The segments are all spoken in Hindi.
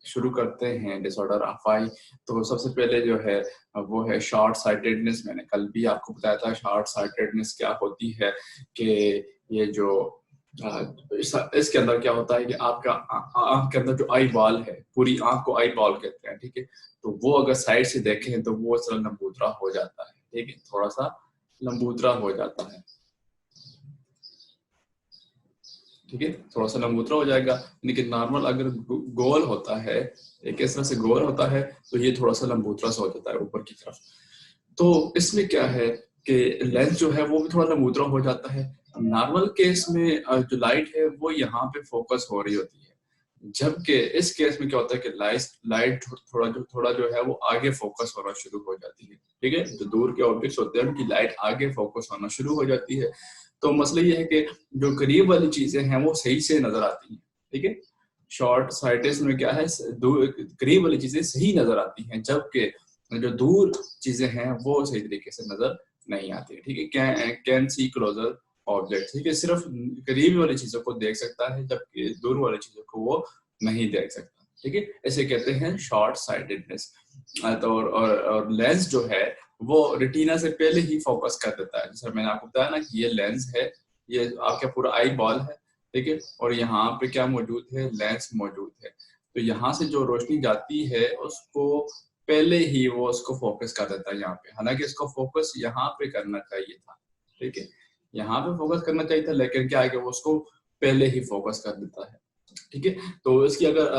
शुरू करते हैं डिसऑर्डर ऑफ आई। तो सबसे पहले जो है वो है शॉर्ट साइटेडनेस। मैंने कल भी आपको बताया था शॉर्ट साइटेडनेस क्या होती है, कि ये जो इसके अंदर क्या होता है कि आपका आंख के अंदर जो आई बॉल है, पूरी आंख को आई बॉल कहते हैं, ठीक है। तो वो अगर साइड से देखें तो वो थोड़ा लंबूतरा हो जाता है, ठीक है, थोड़ा सा लंबूतरा हो जाता है, ठीक है, थोड़ा सा लंबूतरा हो जाएगा। लेकिन नॉर्मल अगर गोल होता है, एक इस तरह से गोल होता है, तो ये थोड़ा सा लंबूतरा सा हो जाता है ऊपर की तरफ। तो इसमें क्या है कि लेंस जो है वो भी थोड़ा लंबूतरा हो जाता है। नॉर्मल केस में जो लाइट है वो यहाँ पे फोकस हो रही होती है, जबकि इस केस में क्या होता है कि लाइट थोड़ा जो है वो आगे फोकस होना शुरू हो जाती है, ठीक है। जो दूर के ऑब्जेक्ट्स होते हैं उनकी लाइट आगे फोकस होना शुरू हो जाती है। तो मसला ये है कि जो करीब वाली चीजें हैं वो सही से नजर आती हैं, ठीक है। शॉर्ट साइटेड में क्या है, करीब वाली चीजें सही नजर आती हैं, जबकि जो दूर चीजें हैं वो सही तरीके से नजर नहीं आती, ठीक है। कैन सी क्लोजर ऑब्जेक्ट, ठीक है, सिर्फ करीब वाली चीजों को देख सकता है, जबकि दूर वाली चीजों को वो नहीं देख सकता, ठीक है। इसे कहते हैं शॉर्ट साइटेडनेस। तो और लेंस जो है वो रेटिना से पहले ही फोकस कर देता है। जैसे मैंने आपको बताया ना कि ये लेंस है, ये आपका पूरा आई बॉल है, ठीक है, और यहाँ पे क्या मौजूद है, लेंस मौजूद है। तो यहाँ से जो रोशनी जाती है उसको पहले ही वो उसको फोकस कर देता है यहाँ पे, हालांकि इसको फोकस यहाँ पे करना चाहिए था, ठीक है, यहाँ पे फोकस करना चाहिए था, लेकिन क्या है कि वो उसको पहले ही फोकस कर देता है, ठीक है। तो इसकी अगर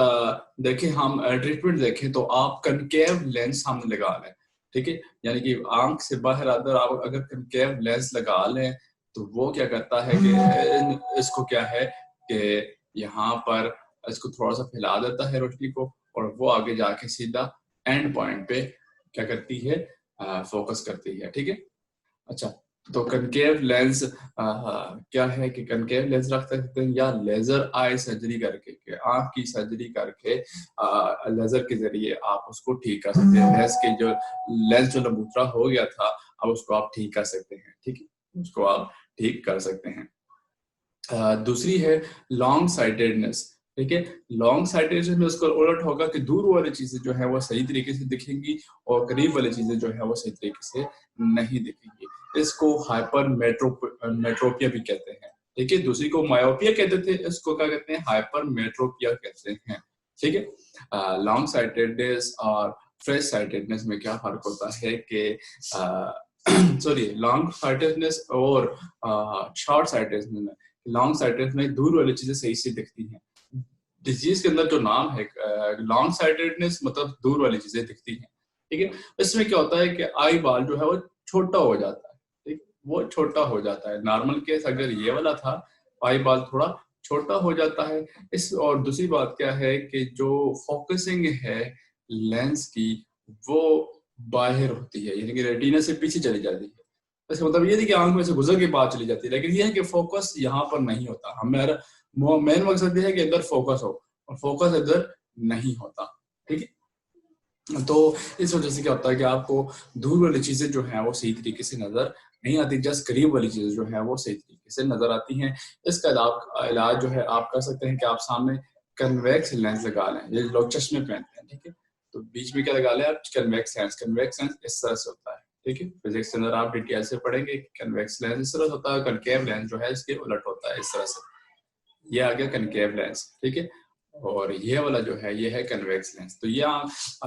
देखें हम ट्रीटमेंट देखें तो आप कनकेव लेंस सामने लगा लें, ठीक है, यानी कि आंख से बाहर आकर आप अगर कनकेव लेंस लगा लें तो वो क्या करता है कि इसको क्या है कि यहाँ पर इसको थोड़ा सा फैला देता है रोशनी को, और वो आगे जाके सीधा एंड पॉइंट पे क्या करती है, फोकस करती है, ठीक है। अच्छा, तो कनकेव लेंस क्या है कि कनकेव लेंस रख सकते हैं या लेजर आई सर्जरी करके, कि आंख की सर्जरी करके लेजर के जरिए आप उसको ठीक कर सकते हैं। लेंस जो लंबूतरा हो गया था, अब उसको आप ठीक कर सकते हैं, ठीक है, उसको आप ठीक कर सकते हैं। दूसरी है लॉन्ग साइटेडनेस, ठीक है। लॉन्ग साइटेडनेस में उसका उलट होगा कि दूर वाली चीजें जो है वो सही तरीके से दिखेंगी और करीब वाली चीजें जो है वो सही तरीके से नहीं दिखेंगी। इसको हाइपर मेट्रोपिया भी कहते हैं, ठीक है। दूसरी को मायोपिया कहते थे, इसको क्या कहते हैं, हाइपर मेट्रोपिया कहते हैं, ठीक है। लॉन्ग साइटेडनेस और फ्रेश साइटेडनेस में क्या फर्क होता है कि सॉरी, लॉन्ग साइटेडनेस और शॉर्ट साइटेडनेस में, लॉन्ग साइटेड में दूर वाली चीजें सही से दिखती हैं। डिजीज के अंदर जो नाम है लॉन्ग साइटेडनेस, मतलब दूर वाली चीजें दिखती हैं, ठीक है। इसमें क्या होता है कि आई बॉल जो है वो छोटा हो जाता है, ठीक, वो छोटा हो जाता है। नॉर्मल केस अगर ये वाला था, आई बॉल थोड़ा छोटा हो जाता है। इस और दूसरी बात क्या है कि जो फोकसिंग है लेंस की वो बाहर होती है, यानी कि रेटिना से पीछे चली जाती है। इसका मतलब ये नहीं कि आंख में से गुजर के बाहर चली जाती है, लेकिन ये है कि फोकस यहाँ पर नहीं होता। हमारा मेन मकसद ये है कि इधर फोकस हो, और फोकस इधर नहीं होता, ठीक है। तो इस वजह से क्या होता है कि आपको दूर वाली चीजें जो है वो सही तरीके से नजर नहीं आती, जस्ट करीब वाली चीजें जो है वो सही तरीके से नजर आती हैं। इसका इलाज जो है आप कर सकते हैं कि आप सामने कन्वेक्स लेंस लगा लें, ये लोग चश्मे पहनते हैं, ठीक है। तो बीच में क्या लगा लें आप, कन्वेक्स लेंस। कन्वेक्स लेंस इस तरह से होता है, ठीक है। फिजिक्स के अंदर आप डिटेल से पढ़ेंगे। कन्वेक्स लेंस इस तरह होता है, कनकेव लेंस जो है इसके उलट होता है, इस तरह से। ये आ गया कनकेव लेंस, ठीक है। और ये वाला जो है ये है कन्वेक्स लेंस। तो ये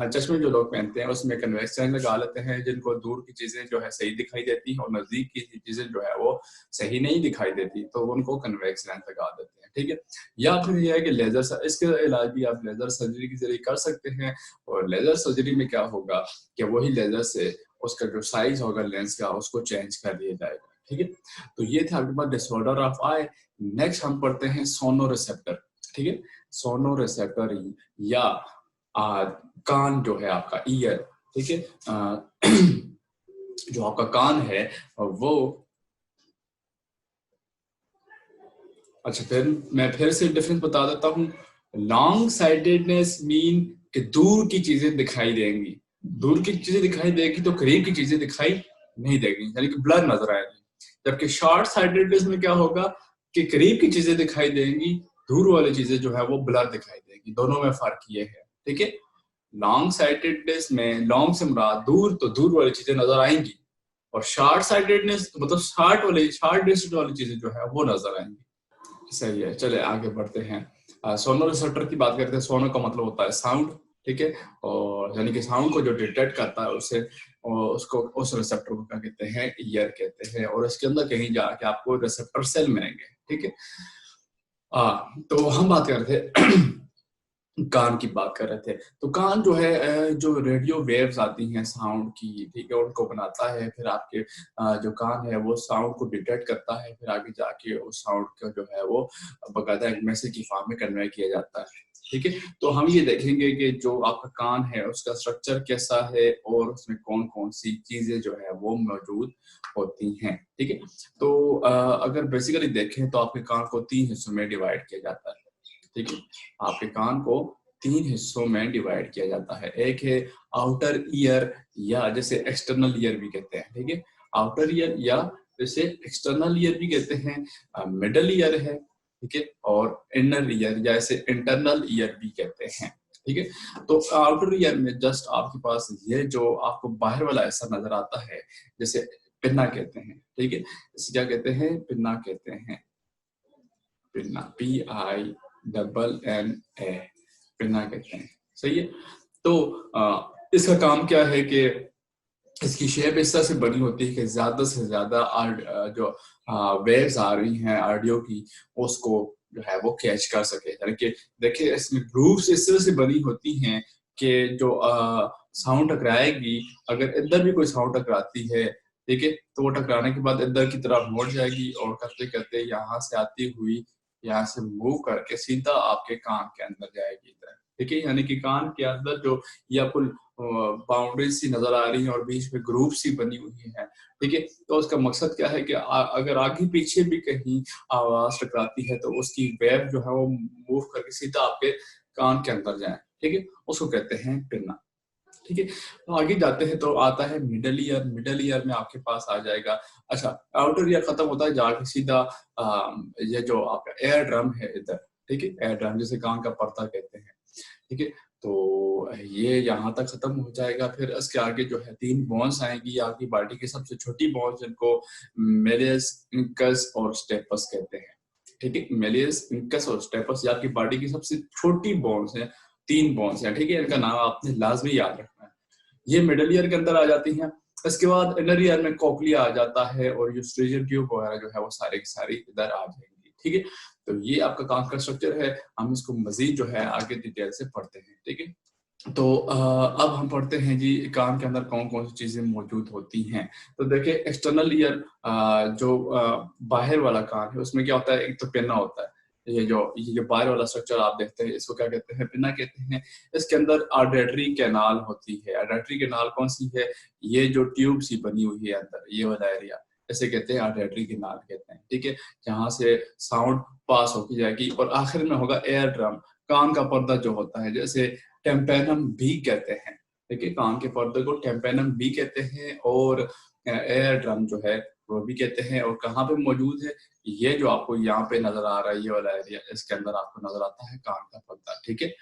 चश्मे जो लोग पहनते हैं उसमें कन्वेक्स लेंस लगा लेते हैं, जिनको दूर की चीजें जो है सही दिखाई देती हैं और नजदीक की चीजें जो है वो सही नहीं दिखाई देती, तो उनको कन्वेक्स लेंस लगा देते हैं, ठीक है। या फिर ये है कि लेजर, इसके इलाज भी आप लेजर सर्जरी के जरिए कर सकते हैं। और लेजर सर्जरी में क्या होगा कि वही लेजर से उसका जो साइज होगा लेंस का उसको चेंज कर दिया जाएगा, ठीक है। तो ये थे आपके पास डिसऑर्डर ऑफ आई। नेक्स्ट हम पढ़ते हैं सोनो रिसेप्टर, ठीक है। सोनो रिसेप्टर या कान जो है आपका ईयर, ठीक है, जो आपका कान है वो, अच्छा फिर मैं फिर से डिफरेंस बता देता हूँ। लॉन्ग साइटेडनेस मीन कि दूर की चीजें दिखाई देंगी, दूर की चीजें दिखाई देगी तो करीब की चीजें दिखाई नहीं देगी, यानी कि ब्लर नजर आएगी। जबकि शॉर्ट साइटेडनेस में क्या होगा कि करीब की चीजें दिखाई देंगी, दूर वाली चीजें जो है वो ब्लर दिखाई देंगी। जाएगी। दोनों में फर्क ये है, ठीक है। लॉन्ग साइटेडनेस में लॉन्ग से मुराद दूर तो दूर वाली चीजें नजर आएंगी, और शॉर्ट साइटेडनेस मतलब शॉर्ट डिस्टेंस वाली चीजें जो है वो नजर आएंगी। सही है, चले आगे बढ़ते हैं। सोनो रिसेप्टर की बात करते हैं। सोनो का मतलब होता है साउंड, ठीक है, और यानी कि साउंड को जो डिटेक्ट करता है उसे, और उसको उस रिसेप्टर को क्या कहते हैं, ईयर कहते हैं। और इसके अंदर कहीं जाके आपको रिसेप्टर सेल मिलेंगे, ठीक है। तो हम बात कर रहे थे कान की बात कर रहे थे। तो कान जो है जो रेडियो वेव्स आती हैं साउंड की, ठीक है, उनको बनाता है। फिर आपके जो कान है वो साउंड को डिटेक्ट करता है, फिर आगे जाके उस साउंड का जो है वो बकायदा एक मैसेज की फॉर्म में कन्वे किया जाता है, ठीक है। तो हम ये देखेंगे कि जो आपका कान है उसका स्ट्रक्चर कैसा है और उसमें कौन कौन सी चीजें जो है वो मौजूद होती हैं, ठीक है। तो अगर बेसिकली देखें तो आपके कान को 3 हिस्सों में डिवाइड किया जाता है, ठीक है। आपके कान को 3 हिस्सों में डिवाइड किया जाता है। एक है आउटर ईयर, या जैसे एक्सटर्नल ईयर भी कहते हैं, ठीक है। आउटर ईयर या जैसे एक्सटर्नल ईयर भी कहते हैं। मिडल ईयर है, ठीक है, और इनर ईयर या जैसे इंटरनल ईयर भी कहते हैं, ठीक है। तो आउटर ईयर में जस्ट आपके पास ये जो आपको बाहर वाला ऐसा नजर आता है, जैसे पिन्ना कहते हैं, ठीक है। इसे क्या कहते हैं, पिन्ना कहते हैं। पिन्ना, PINNA, पिन्ना कहते हैं, सही है। तो इसका काम क्या है कि इसकी शेप इस तरह से बनी होती है कि ज्यादा से ज्यादा जो वेव्स आ रही हैं ऑडियो की, उसको जो है वो कैच कर सके। यानी कि देखिए इसमें ग्रूव्स इस तरह से बनी होती हैं कि जो साउंड टकराएगी, अगर इधर भी कोई साउंड टकराती है, ठीक है, तो वो टकराने के बाद इधर की तरफ मुड़ जाएगी और करते करते यहाँ से आती हुई यहाँ से मूव करके सीधा आपके कान के अंदर जाएगी इधर, ठीक है। यानी कि कान के अंदर जो ये आपको बाउंड्री सी नजर आ रही है और बीच में ग्रुप सी बनी हुई है, ठीक है। तो उसका मकसद क्या है कि अगर आगे पीछे भी कहीं आवाज टकराती है तो उसकी वेव जो है वो मूव करके सीधा आपके कान के अंदर जाए, ठीक है, उसको कहते हैं पिन्ना, ठीक है। तो आगे जाते हैं तो आता है मिडल ईयर। मिडल ईयर में आपके पास आ जाएगा, अच्छा, आउटर ईयर खत्म होता है जाके सीधा ये जो आपका एयर ड्रम है इधर, ठीक है, एयर ड्रम जिसे कान का पर्दा कहते हैं, ठीक है। तो ये यहाँ तक खत्म हो जाएगा। फिर इसके आगे जो है 3 बोन्स आएंगी आपकी बॉडी की सबसे छोटी बोन्स, जिनको मेलियस, इंकस और स्टेपस कहते हैं, ठीक है। मेलियस, इंकस और स्टेपस ये आपकी बॉडी की सबसे छोटी बोन्स हैं, 3 बोन्स हैं, ठीक है। इनका नाम आपने लाजमी याद रखना है। ये मिडल ईयर के अंदर आ जाती हैं। इसके बाद इनर ईयर में कोक्लिया आ जाता है और यूस्ट्रेशियन ट्यूब वगैरह जो है वो सारे की सारी इधर आ जाएंगी, ठीक है। तो ये आपका कान का स्ट्रक्चर है। हम इसको मजीद जो है आगे डिटेल से पढ़ते हैं, ठीक है। तो अब हम पढ़ते हैं जी कान के अंदर कौन कौन सी चीजें मौजूद होती हैं। तो देखिए एक्सटर्नल ईयर, जो बाहर वाला कान है उसमें क्या होता है, एक तो पिन्ना होता है। ये जो बाहर वाला स्ट्रक्चर आप देखते हैं इसको क्या कहते हैं, पिन्ना कहते हैं। इसके अंदर ऑडिटरी कैनाल होती है। ऑडिटरी कैनाल कौन सी है, ये जो ट्यूब सी बनी हुई है अंदर, ये वाला एरिया, इसे कहते हैं ऑडिटरी कैनाल कहते हैं, ठीक है। जहाँ से साउंड पास होती जाएगी और आखिर में होगा एयर ड्रम, कान का पर्दा जो होता है, जैसे टेम्पेनम भी कहते हैं, ठीक है। कान के पर्दे को टेम्पेनम भी कहते हैं और एयर ड्रम जो है वो भी कहते हैं। और कहाँ पे मौजूद है, ये जो आपको यहाँ पे नजर आ रहा है ये वाला एरिया, इसके अंदर आपको नजर आता है कान का पर्दा, ठीक है।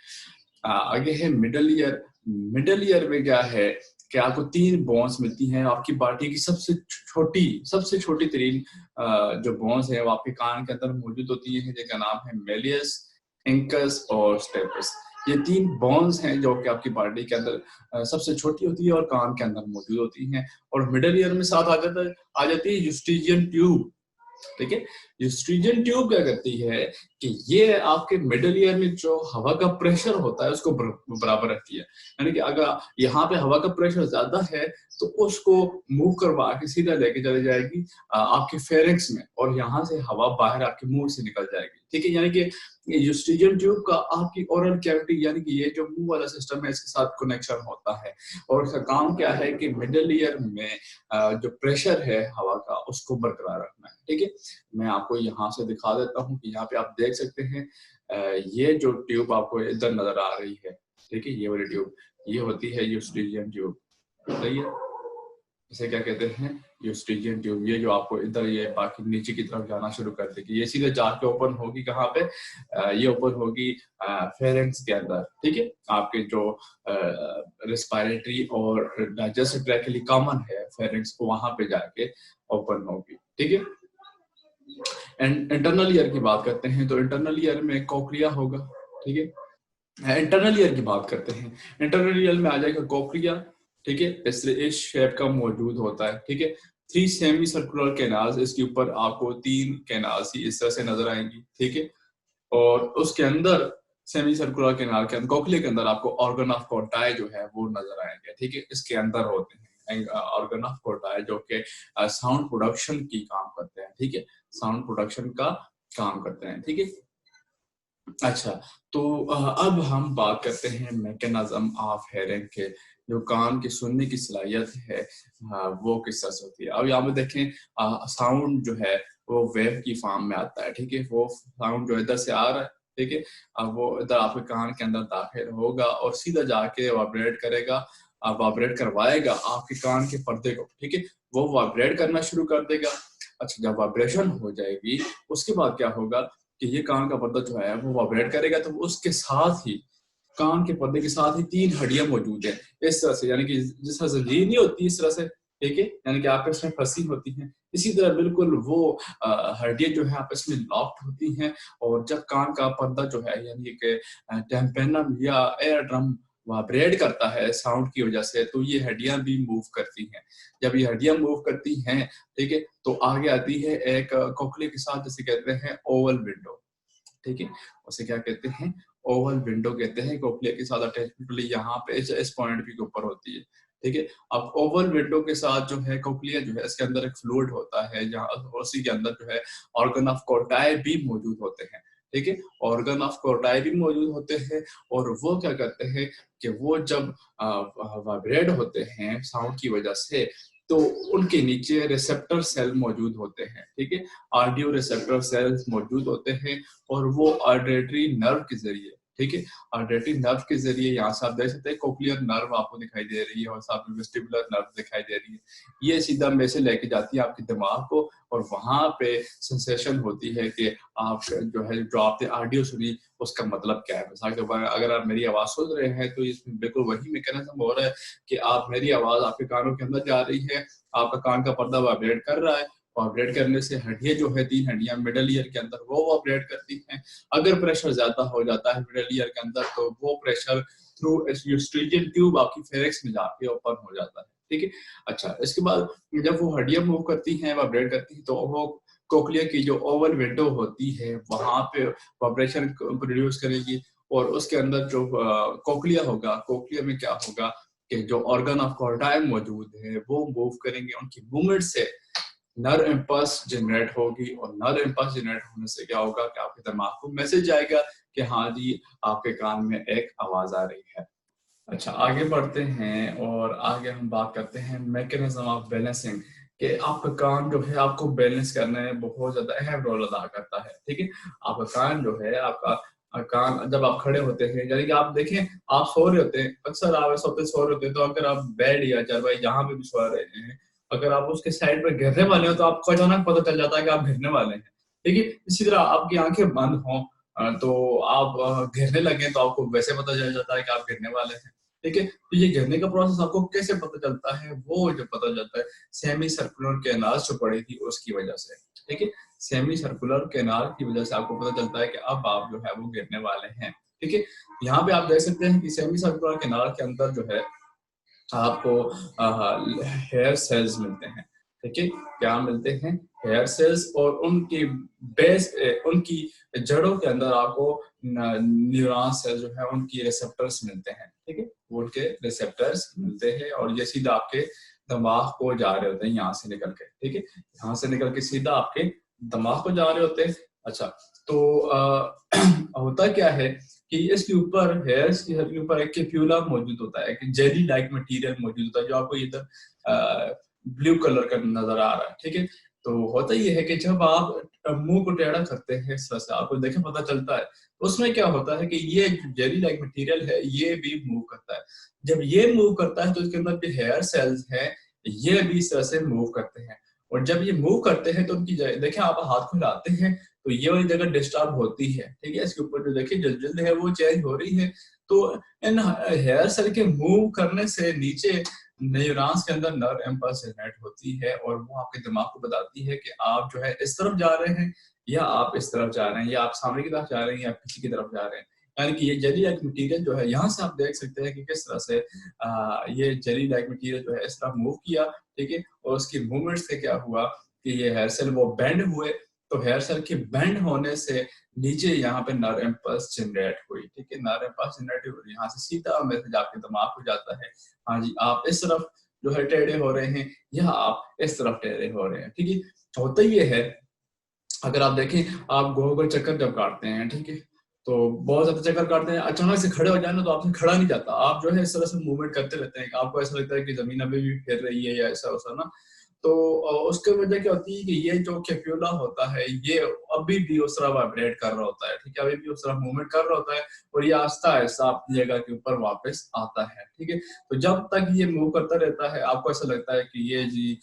आगे है मिडल ईयर। मिडल ईयर में क्या है कि आपको 3 बोन्स मिलती हैं। आपकी बॉडी की सबसे छोटी तरीन जो बोन्स है वो आपके कान के अंदर मौजूद होती है, जिनका नाम है मेलियस, इंकस और स्टेपस। ये 3 बोन्स हैं जो कि आपकी बॉडी के अंदर सबसे छोटी होती है और कान के अंदर मौजूद होती हैं। और मिडल ईयर में साथ आ जाती है यूस्ट्रेशियन ट्यूब, ठीक है। यूस्ट्रेशियन ट्यूब क्या करती है कि ये आपके मिडल ईयर में जो हवा का प्रेशर होता है उसको बराबर रखती है। यानी कि अगर यहाँ पे हवा का प्रेशर ज्यादा है तो उसको मूव करवा के सीधा लेके चली जाएगी आपके फेरिंक्स में, और यहाँ से हवा बाहर आपके मुंह से निकल जाएगी, ठीक है। यानी कि यूस्ट्रेशियन ट्यूब का आपकी ओरल कैविटी यानी कि ये जो मुंह वाला सिस्टम है इसके साथ कनेक्शन होता है। और इसका काम क्या है कि मिडल ईयर में जो प्रेशर है हवा का उसको बरकरार रखना है, ठीक है। मैं आपको यहाँ से दिखा देता हूँ कि यहाँ पे आप देख सकते हैं ये जो ट्यूब आपको इधर नजर आ रही है, ठीक है, ये वाली ट्यूब ये होती है यूस्ट्रेशियन ट्यूब, सही है। इसे क्या कहते हैं, यूस्ट्रिजियन ट्यूब। ये जो आपको इधर ये बाकी नीचे की तरफ जाना शुरू कर देगी, ये सीधे जाके ओपन होगी कहाँ पे, ये ओपन होगी फेरेंक्स के अंदर, ठीक है। आपके जो रिस्पायरेटरी और डाइजेस्टिव ट्रैक्ट के लिए कॉमन है फेरेंक्स, को वहां पे जाके ओपन होगी, ठीक है। एंड इंटरनल ईयर की बात करते हैं तो इंटरनल ईयर में कोक्लिया होगा, ठीक है। इंटरनल ईयर की बात करते हैं, इंटरनल ईयर में आ जाएगा कोक्लिया, ठीक है। इस शेप का मौजूद होता है, ठीक है। 3 सेमी सर्कुलर कैनाल्स, इसके ऊपर आपको 3 कैनाल्स ही इस तरह से नजर आएंगी, ठीक है। और उसके अंदर सेमी सर्कुलर कैनाल के अंदर, कोक्लिया के अंदर आपको ऑर्गन ऑफ कोटाई जो है वो नजर आएंगे, ठीक है। इसके अंदर होते हैं ऑर्गन ऑफ कोटाई जो कि साउंड प्रोडक्शन की काम करते हैं, ठीक है। साउंड प्रोडक्शन का काम करते हैं, ठीक है। अच्छा, तो अब हम बात करते हैं मैकेनिज्म ऑफ हेयरिंग के, जो कान की सुनने की सलाहियत है वो किस तरह से होती है। अब यहाँ पे देखें, साउंड जो है वो वेव की फॉर्म में आता है, ठीक है। वो साउंड जो इधर से आ रहा है, ठीक है, अब वो इधर आपके कान के अंदर दाखिल होगा और सीधा जाके वाइब्रेट करेगा, वाइब्रेट करवाएगा आपके कान के पर्दे को, ठीक है। वो वाइब्रेट करना शुरू कर देगा। अच्छा, जब वाइब्रेशन हो जाएगी उसके बाद क्या होगा कि ये कान का पर्दा जो है वो वाइब्रेट करेगा, तो उसके साथ ही कान के पर्दे के साथ ही 3 हड्डियां मौजूद है इस तरह से, यानी कि जिस तरह से जंजीर नहीं होती इस तरह से, ठीक है, यानी कि आपस में फंसी होती हैं, इसी तरह बिल्कुल वो हड्डियां जो है आपस में लॉक्ड होती हैं। और जब कान का पर्दा जो है यानी कि टेम्पेनम या एयर ड्रम वाइब्रेट करता है साउंड की वजह से, तो ये हड्डियां भी मूव करती हैं। जब ये हड्डियां मूव करती हैं, ठीक है, तो आगे आती है एक कोक्लिया के साथ, जैसे कहते हैं ओवल विंडो, ठीक है। उसे क्या कहते हैं, ओवल विंडो कहते हैं। कोक्लिया के साथ अटैचमेंट यहाँ पे इस पॉइंट के ऊपर होती है, ठीक है। अब ओवल विंडो के साथ जो है कोक्लिया जो है इसके अंदर एक फ्लूइड होता है, जहाँ उसी के अंदर जो है ऑर्गन ऑफ कोटाई भी मौजूद होते हैं, ठीक है। ऑर्गन ऑफ कोटाई भी मौजूद होते हैं और वो क्या करते हैं कि वो जब वाइब्रेट होते हैं साउंड की वजह से, तो उनके नीचे रिसेप्टर सेल मौजूद होते हैं, ठीक है। ऑडियो रिसेप्टर सेल्स मौजूद होते हैं और वो ऑडिटरी नर्व के जरिए, ठीक है, ऑडिटरी नर्व के जरिए, यहाँ से आप देख सकते हैं कोक्लियर नर्व आपको दिखाई दे रही है और साथ में वेस्टिबुलर नर्व दिखाई दे रही है। ये सीधा मैसेज लेके जाती है आपके दिमाग को और वहां पे सेंसेशन होती है कि आप जो है जो आपने ऑडियो सुनी उसका मतलब क्या है। मिसाल के तौर पर अगर आप मेरी आवाज सुन रहे हैं तो इसमें बिल्कुल वही मैकेनिज्म हो रहा है कि आप मेरी आवाज आपके कानों के अंदर जा रही है, आपका कान का पर्दा वाइब्रेट कर रहा है, वाइब्रेट करने से हड्डियां जो है 3 हड्डियां मिडल ईयर के अंदर वो वाइब्रेट करती हैं। अगर प्रेशर ज्यादा हो जाता है मिडल ईयर के अंदर तो वो प्रेशर थ्रू यूस्ट्रिजियन ट्यूब आपकी फेरेक्स में जाके ओपन हो जाता है, ठीक है। अच्छा, इसके बाद जब वो हड्डियां मूव करती हैं, वाइब्रेट करती हैं, तो वो कोक्लिया की जो ओवल विंडो होती है वहां पे वाइब्रेशन प्रोड्यूस करेगी और उसके अंदर जो कोक्लिया होगा, कोक्लिया में क्या होगा कि जो ऑर्गन ऑफ कोर्टाई मौजूद है वो मूव करेंगे, उनकी मूवमेंट से नर इम्पल्स जनरेट होगी और नर इम्पल्स जनरेट होने से क्या होगा कि आपके दिमाग को मैसेज आएगा कि हाँ जी आपके कान में एक आवाज आ रही है। अच्छा, आगे बढ़ते हैं और आगे हम बात करते हैं मैकेनिज्म ऑफ बैलेंसिंग, कि आपका कान जो है आपको बैलेंस करने में बहुत ज्यादा अहम रोल अदा करता है, ठीक है। आपका कान जो है, आपका कान जब आप खड़े होते हैं, यानी कि आप देखें आप सो रहे होते हैं, अक्सर आप ऐसा होते सो रहे होते हैं, तो अगर आप बेड या चारपाई जहां पे भी सो रहे हैं, अगर आप उसके साइड पर गिरने वाले हो तो आपको अचानक पता चल जाता है कि आप गिरने वाले हैं, ठीक है। इसी तरह आपकी आंखें बंद हों तो आप गिरने लगे तो आपको वैसे पता चल जाता है कि आप गिरने वाले हैं, ठीक है। तो ये गिरने का प्रोसेस आपको कैसे पता चलता है, वो जो पता चलता है सेमी सर्कुलर कैनाल जो पड़ी थी उसकी वजह से, ठीक है। सेमी सर्कुलर कैनाल की वजह से आपको पता चलता है कि अब आप जो है वो गिरने वाले हैं, ठीक है। यहाँ पे आप देख सकते हैं कि सेमी सर्कुलर कैनाल के अंदर जो है आपको हेयर सेल्स मिलते हैं, ठीक है। क्या मिलते हैं, हेयर सेल्स, और उनकी बेस उनकी जड़ों के अंदर आपको न्यूरॉन सेल जो है उनकी रिसेप्टर्स मिलते हैं, ठीक है। वो उनके रिसेप्टर्स मिलते हैं और ये सीधा आपके दिमाग को जा रहे होते हैं यहाँ से निकल के, ठीक है। यहाँ से निकल के सीधा आपके दिमाग को जा रहे होते हैं। अच्छा, तो होता क्या है कि इसके ऊपर हेयर्स के ऊपर एक कैप्यूला मौजूद होता है, एक जेली लाइक मटेरियल मौजूद होता है जो आपको इधर ब्लू कलर का नजर आ रहा है, ठीक है। तो होता ये है कि जब आप मुंह को टेढ़ा करते हैं इस तरह से, आपको देखें पता चलता है, उसमें क्या होता है कि ये जेली लाइक मटेरियल है ये भी मूव करता है। जब ये मूव करता है तो इसके अंदर जो हेयर सेल्स हैं ये भी इस तरह से मूव करते हैं। और जब ये मूव करते हैं तो उनकी देखिए आप हाथ को हिलाते हैं तो ये वाली जगह डिस्टर्ब होती है, ठीक है। इसके ऊपर जो देखिए जल्द है वो चेंज हो रही है। तो इन हेयर सेल के मूव करने से नीचे न्यूरॉन्स के अंदर नर्व इम्पल्स जनरेट होती है और वो आपके दिमाग को बताती है कि आप जो है इस तरफ जा रहे हैं या आप इस तरफ जा रहे हैं, या आप सामने की तरफ जा रहे हैं या पीछे की तरफ जा रहे हैं। यानी कि ये जेली लाइक मटेरियल जो है, यहाँ से आप देख सकते हैं कि किस तरह से ये जेली लाइक मटेरियल जो है इस तरफ मूव किया, ठीक है। और उसकी मूवमेंट से क्या हुआ कि ये हेयर सेल वो बेंड हुए, तो हेयर सेल के बेंड होने से नीचे यहाँ पे नर्व इम्पल्स जनरेट हुई, ठीक है। नर्व इम्पल्स जनरेट हुई, यहाँ से सीधा मैसेज आपके दिमाग को जाता है, हाँ जी आप इस तरफ जो है टेढ़े हो रहे हैं या आप इस तरफ टेढ़े हो रहे हैं, ठीक है। होता ये है, अगर आप देखें आप गोल गोल चक्कर जब काटते हैं, ठीक है, तो बहुत ज्यादा चक्कर काटते हैं, अचानक से खड़े हो जाए ना तो आपसे खड़ा नहीं जाता, आप जो है इस तरह से मूवमेंट करते रहते हैं, आपको ऐसा लगता है कि जमीन अभी भी फिर रही है या ऐसा वैसा ना। तो उसके वजह क्या होती है कि ये जो कैप्यूला होता है ये अभी भी उस तरह वाइब्रेट कर रहा होता है, ठीक है, अभी भी उस तरह मूवमेंट कर रहा होता है और ये आहिस्ता आहिस्ता अपनी जगह के ऊपर वापस आता है, ठीक है। तो जब तक ये मूव करता रहता है आपको ऐसा लगता है कि ये जी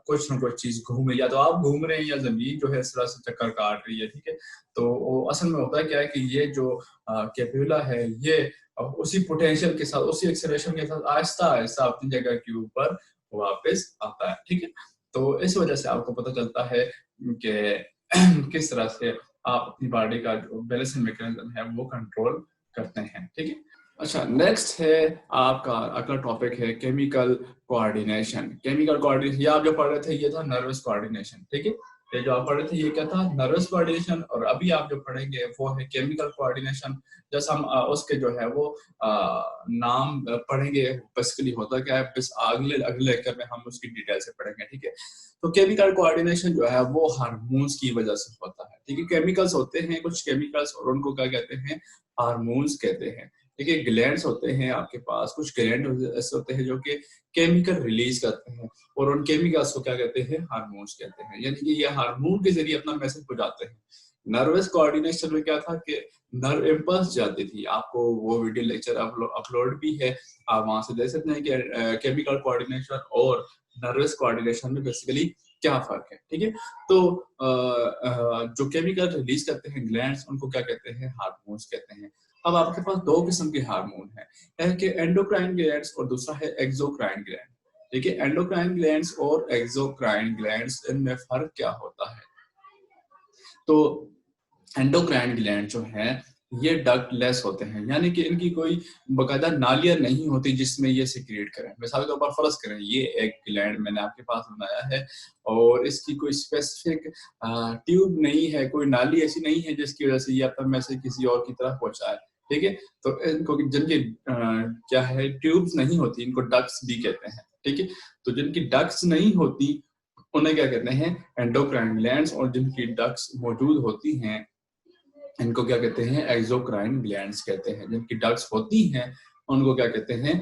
कुछ ना कुछ चीज घूम रही है, या तो आप घूम रहे हैं या जमीन जो है इस तरह से चक्कर काट रही है, ठीक है। तो असल में होता है क्या है कि ये जो कैप्यूला है ये उसी पोटेंशियल के साथ, उसी एक्सेलरेशन के साथ आहिस्ता आहिस्ता अपनी जगह के ऊपर वापस आता है, ठीक है। तो इस वजह से आपको पता चलता है कि किस तरह से आप अपनी बॉडी का जो बैलेंसिंग मैकेनिज्म है वो कंट्रोल करते हैं, ठीक है। अच्छा, नेक्स्ट है आपका अगला टॉपिक है केमिकल कोऑर्डिनेशन। केमिकल कोऑर्डिनेशन, ये आप जो पढ़ रहे थे ये था नर्वस कोऑर्डिनेशन, ठीक है। ये जो आप पढ़ रहे थे ये क्या था, नर्वस कोऑर्डिनेशन, और अभी आप जो पढ़ेंगे वो है केमिकल कोऑर्डिनेशन। जैसे हम उसके जो है वो नाम पढ़ेंगे, बेसिकली होता क्या है, बस अगले अगले लेक्चर में हम उसकी डिटेल से पढ़ेंगे, ठीक है। तो केमिकल कोऑर्डिनेशन जो है वो हार्मोन्स की वजह से होता है, ठीक है। केमिकल्स होते हैं कुछ केमिकल्स और उनको क्या कहते हैं, हार्मोन्स कहते हैं, ठीक है। ग्लैंड्स होते हैं आपके पास, कुछ ग्लैंड ऐसे होते हैं जो कि केमिकल रिलीज करते हैं और उन केमिकल्स को क्या कहते हैं, हार्मोन्स कहते हैं। यानी कि ये हार्मोन के जरिए अपना मैसेज पहुंचाते हैं। नर्वस कोऑर्डिनेशन में क्या था कि नर्व इम्पल्स जाती थी, आपको वो वीडियो लेक्चर अपलोड भी है, आप वहां से देख सकते हैं कि केमिकल कोऑर्डिनेशन और नर्वस कोऑर्डिनेशन में बेसिकली क्या फर्क है, ठीक है। तो जो केमिकल रिलीज करते हैं ग्लैंड्स उनको क्या कहते हैं, हार्मोन्स कहते हैं। अब आपके पास दो किस्म के हार्मोन हैं, एक है एंडोक्राइन ग्लैंड्स और दूसरा है एक्सोक्राइन ग्लैंड, ठीक है। एंडोक्राइन ग्लैंड्स और एक्सोक्राइन ग्लैंड्स, इनमें फर्क क्या होता है। तो एंडोक्राइन ग्लैंड जो है ये डक्टलेस होते हैं, यानी कि इनकी कोई बकायदा नालियां नहीं होती जिसमें ये सिक्रिएट करें। मिसाल के तौर पर फर्ज करें ये एक ग्लैंड मैंने आपके पास बनाया है और इसकी कोई स्पेसिफिक ट्यूब नहीं है, कोई नाली ऐसी नहीं है जिसकी वजह से ये अपना मैसेज किसी और की तरफ पहुंचाए, ठीक है। तो इनको जिनकी क्या है ट्यूब्स नहीं होती इनको डक्ट्स भी कहते हैं, ठीक है। तो जिनकी डक्ट्स नहीं होती उन्हें क्या कहते हैं, एंडोक्राइन ग्लैंड्स, और जिनकी डक्ट्स मौजूद होती हैं इनको क्या कहते हैं, एक्सोक्राइन ग्लैंड्स कहते हैं। जिनकी डक्ट्स होती हैं उनको क्या कहते हैं,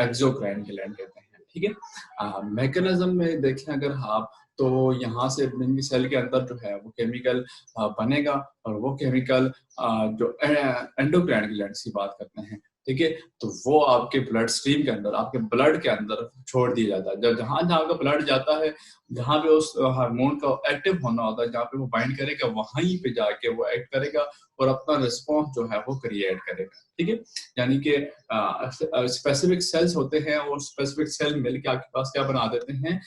एक्सोक्राइन ग्लैंड कहते हैं, ठीक है। मैकेनिज्म में देखें अगर आप, तो यहाँ से सेल के अंदर जो है वो केमिकल बनेगा और वो केमिकल जो एंडोक्राइन ग्लैंड्स की बात करते हैं, ठीक है, तो वो आपके ब्लड स्ट्रीम के अंदर, आपके ब्लड के अंदर छोड़ दिया जाता है। जब जहां जहां का ब्लड जाता है, जहां पे उस हार्मोन का एक्टिव होना होता है, जहां पे वो बाइंड करेगा वहीं पे जाके वो एक्ट करेगा और अपना रिस्पॉन्स जो है वो क्रिएट करेगा, ठीक है। यानी कि स्पेसिफिक सेल्स होते हैं और स्पेसिफिक सेल मिलकर आपके पास क्या बना देते हैं,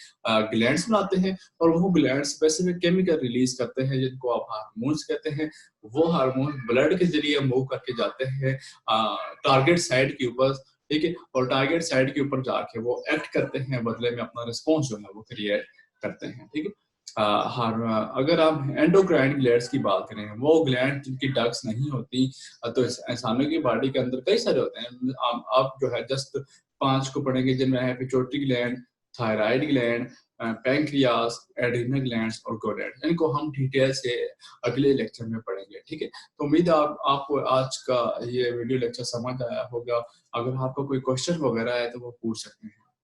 ग्लैंड्स बनाते हैं और वो ग्लैंड स्पेसिफिक केमिकल रिलीज करते हैं जिनको आप हार्मोन्स कहते हैं। वो हार्मोन ब्लड के जरिए मूव करके जाते हैं टारगेट साइड के ऊपर, ठीक है, और टारगेट साइड के ऊपर जाके वो एक्ट करते हैं, बदले में अपना रिस्पॉन्स जो है वो क्रिएट करते हैं, ठीक है। अगर आप एंडोक्राइन ग्लैंड्स की बात करें, वो ग्लैंड जिनकी डक्ट्स नहीं होती, तो इंसानों की बॉडी के अंदर कई सारे होते हैं। आप जो है जस्ट 5 को पढ़ेंगे जिनमें है pituitary gland, thyroid gland, pancreas, adrenal glands और गोनेड। इनको हम डिटेल से अगले लेक्चर में पढ़ेंगे, ठीक है। तो उम्मीद है आपको आज का ये वीडियो लेक्चर समझ आया होगा। अगर आपका कोई क्वेश्चन वगैरह है तो वो पूछ सकते हैं।